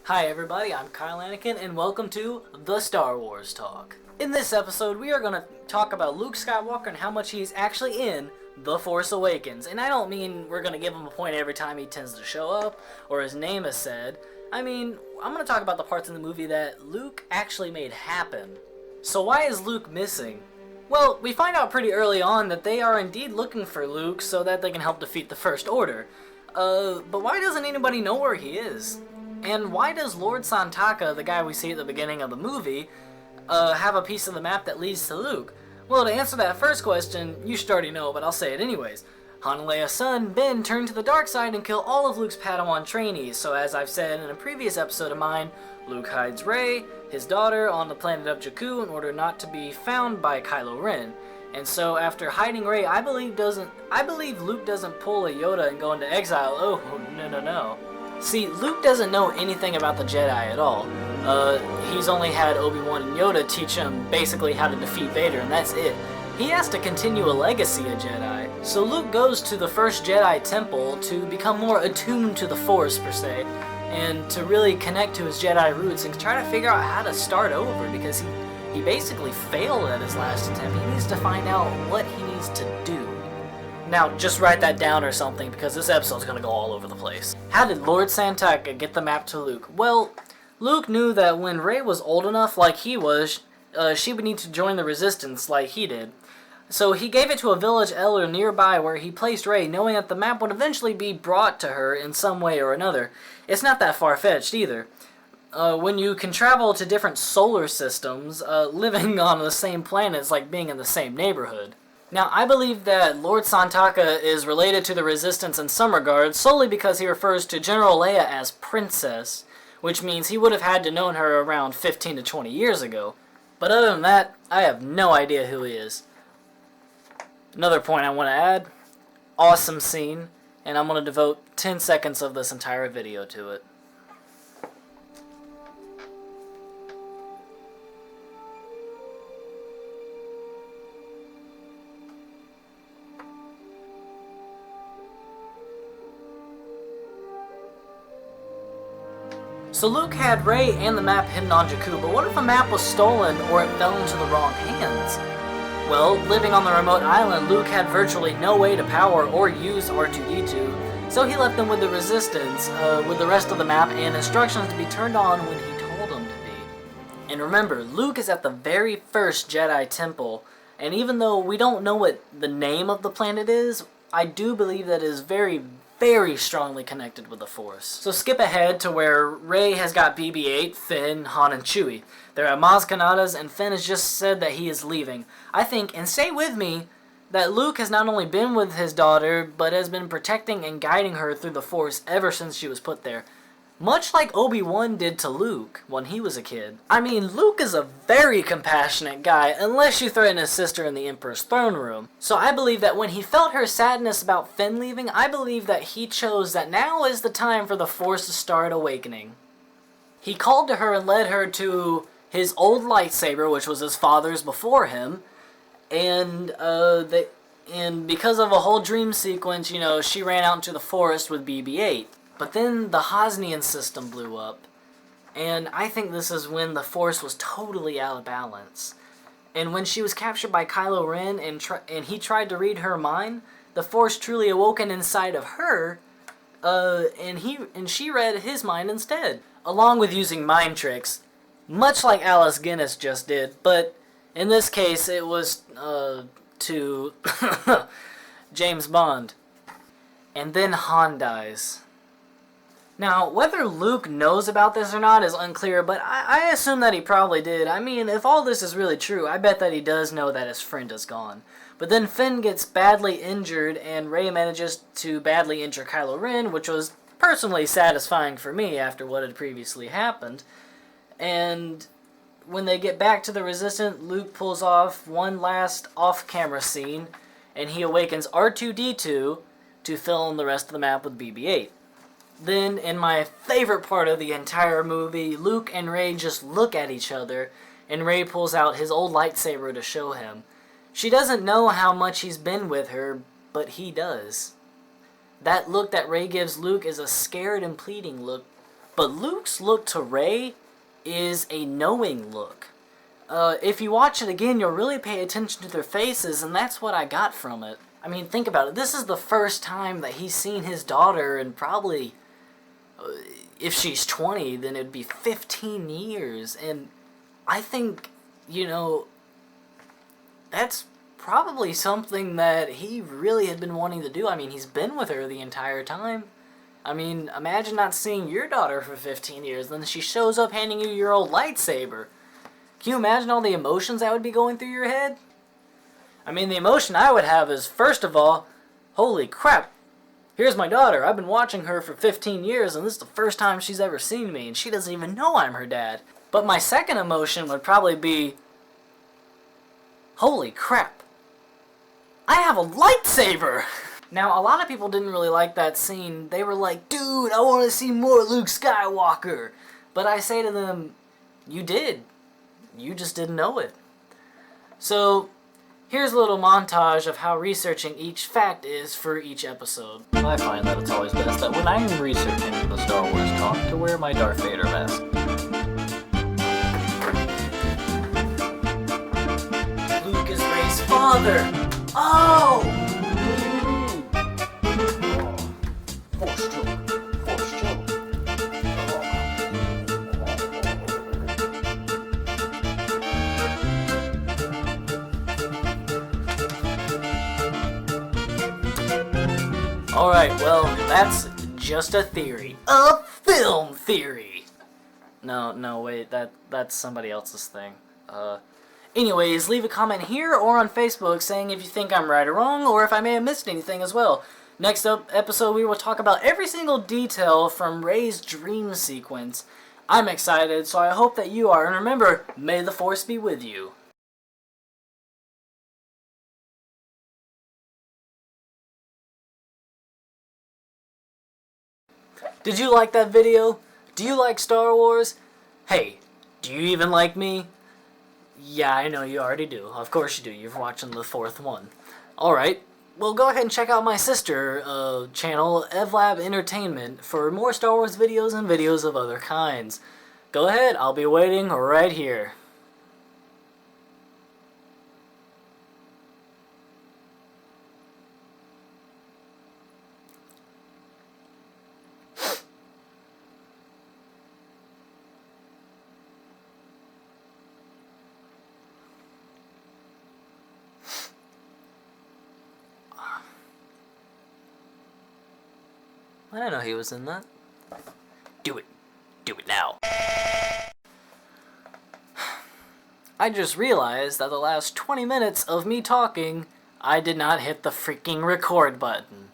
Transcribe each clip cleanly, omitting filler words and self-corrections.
Hi everybody, I'm Kyle Anakin, and welcome to The Star Wars Talk. In this episode, we are going to talk about Luke Skywalker and how much he's actually in The Force Awakens. And I don't mean we're going to give him a point every time he tends to show up, or his name is said. I mean, I'm going to talk about the parts in the movie that Luke actually made happen. So why is Luke missing? Well, we find out pretty early on that they are indeed looking for Luke so that they can help defeat the First Order. But why doesn't anybody know where he is? And why does Lord Santaka, the guy we see at the beginning of the movie, have a piece of the map that leads to Luke? Well, to answer that first question, you should already know, but I'll say it anyways. Han and Leia's son, Ben, turned to the dark side and killed all of Luke's Padawan trainees, so as I've said in a previous episode of mine, Luke hides Rey, his daughter, on the planet of Jakku in order not to be found by Kylo Ren. And so after hiding Rey, I believe Luke doesn't pull a Yoda and go into exile. Oh, no. See, Luke doesn't know anything about the Jedi at all. He's only had Obi-Wan and Yoda teach him basically how to defeat Vader, and that's it. He has to continue a legacy of Jedi. So Luke goes to the first Jedi temple to become more attuned to the Force, per se, and to really connect to his Jedi roots and try to figure out how to start over, because he basically failed at his last attempt. He needs to find out what he needs to do. Now, just write that down or something, because this episode's going to go all over the place. How did Lord Santaka get the map to Luke? Well, Luke knew that when Rey was old enough, like he was, she would need to join the Resistance like he did. So he gave it to a village elder nearby where he placed Rey, knowing that the map would eventually be brought to her in some way or another. It's not that far-fetched either. When you can travel to different solar systems, living on the same planet is like being in the same neighborhood. Now, I believe that Lord Santaka is related to the Resistance in some regards, solely because he refers to General Leia as Princess, which means he would have had to known her around 15 to 20 years ago. But other than that, I have no idea who he is. Another point I want to add, awesome scene, and I'm going to devote 10 seconds of this entire video to it. So Luke had Rey and the map hidden on Jakku, but what if a map was stolen or it fell into the wrong hands? Well, living on the remote island, Luke had virtually no way to power or use R2-D2, so he left them with the Resistance, with the rest of the map and instructions to be turned on when he told them to be. And remember, Luke is at the very first Jedi Temple, and even though we don't know what the name of the planet is, I do believe that it is very strongly connected with the Force. So skip ahead to where Rey has got BB-8, Finn, Han, and Chewie. They're at Maz Kanata's, and Finn has just said that he is leaving. I think, and stay with me, that Luke has not only been with his daughter, but has been protecting and guiding her through the Force ever since she was put there. Much like Obi-Wan did to Luke when he was a kid. I mean, Luke is a very compassionate guy, unless you threaten his sister in the Emperor's throne room. So I believe that when he felt her sadness about Finn leaving, I believe that he chose that now is the time for the Force to start awakening. He called to her and led her to his old lightsaber, which was his father's before him, and because of a whole dream sequence, she ran out into the forest with BB-8. But then the Hosnian system blew up, and I think this is when the Force was totally out of balance. And when she was captured by Kylo Ren and he tried to read her mind, the Force truly awoken inside of her, and she read his mind instead, along with using mind tricks, much like Alice Guinness just did. But in this case, it was to James Bond. And then Han dies. Now, whether Luke knows about this or not is unclear, but I assume that he probably did. I mean, if all this is really true, I bet that he does know that his friend is gone. But then Finn gets badly injured, and Rey manages to badly injure Kylo Ren, which was personally satisfying for me after what had previously happened. And when they get back to the Resistance, Luke pulls off one last off-camera scene, and he awakens R2-D2 to fill in the rest of the map with BB-8. Then, in my favorite part of the entire movie, Luke and Rey just look at each other, and Rey pulls out his old lightsaber to show him. She doesn't know how much he's been with her, but he does. That look that Rey gives Luke is a scared and pleading look, But Luke's look to Rey is a knowing look. If you watch it again, you'll really pay attention to their faces, and that's what I got from it. I mean, think about it. This is the first time that he's seen his daughter in probably, if she's 20, then it'd be 15 years. And I think, you know, that's probably something that he really had been wanting to do. I mean, he's been with her the entire time. I mean, imagine not seeing your daughter for 15 years, then she shows up handing you your old lightsaber. Can you imagine all the emotions that would be going through your head? I mean, the emotion I would have is, first of all, holy crap, here's my daughter. I've been watching her for 15 years, and this is the first time she's ever seen me, and she doesn't even know I'm her dad. But my second emotion would probably be, holy crap, I have a lightsaber! Now, a lot of people didn't really like that scene. They were like, dude, I want to see more Luke Skywalker. But I say to them, you did. You just didn't know it. So, here's a little montage of how researching each fact is for each episode. I find that it's always best that when I'm researching the Star Wars talk to wear my Darth Vader mask. Luke is Rey's father. Oh! Force choke. Force choke. Alright, well, that's just a theory. A film theory! No, wait, that's somebody else's thing. Anyways, leave a comment here or on Facebook saying if you think I'm right or wrong, or if I may have missed anything as well. Next episode, we will talk about every single detail from Rey's dream sequence. I'm excited, so I hope that you are, and remember, may the Force be with you. Did you like that video? Do you like Star Wars? Hey, do you even like me? Yeah, I know you already do. Of course you do. You're watching the fourth one. Alright, well go ahead and check out my sister channel, Evlab Entertainment, for more Star Wars videos and videos of other kinds. Go ahead, I'll be waiting right here. I didn't know he was in that. Do it. Do it now. I just realized that the last 20 minutes of me talking, I did not hit the freaking record button.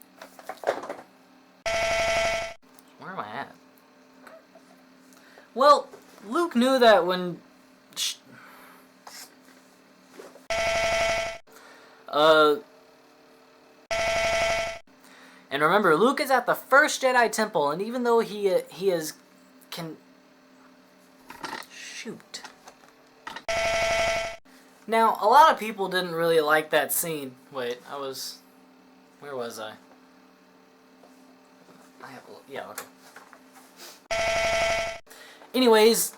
Where am I at? Well, Luke knew that when... And remember, Luke is at the first Jedi Temple, and even though he can... Shoot. Now, a lot of people didn't really like that scene. Wait, where was I? Yeah, okay. Anyways,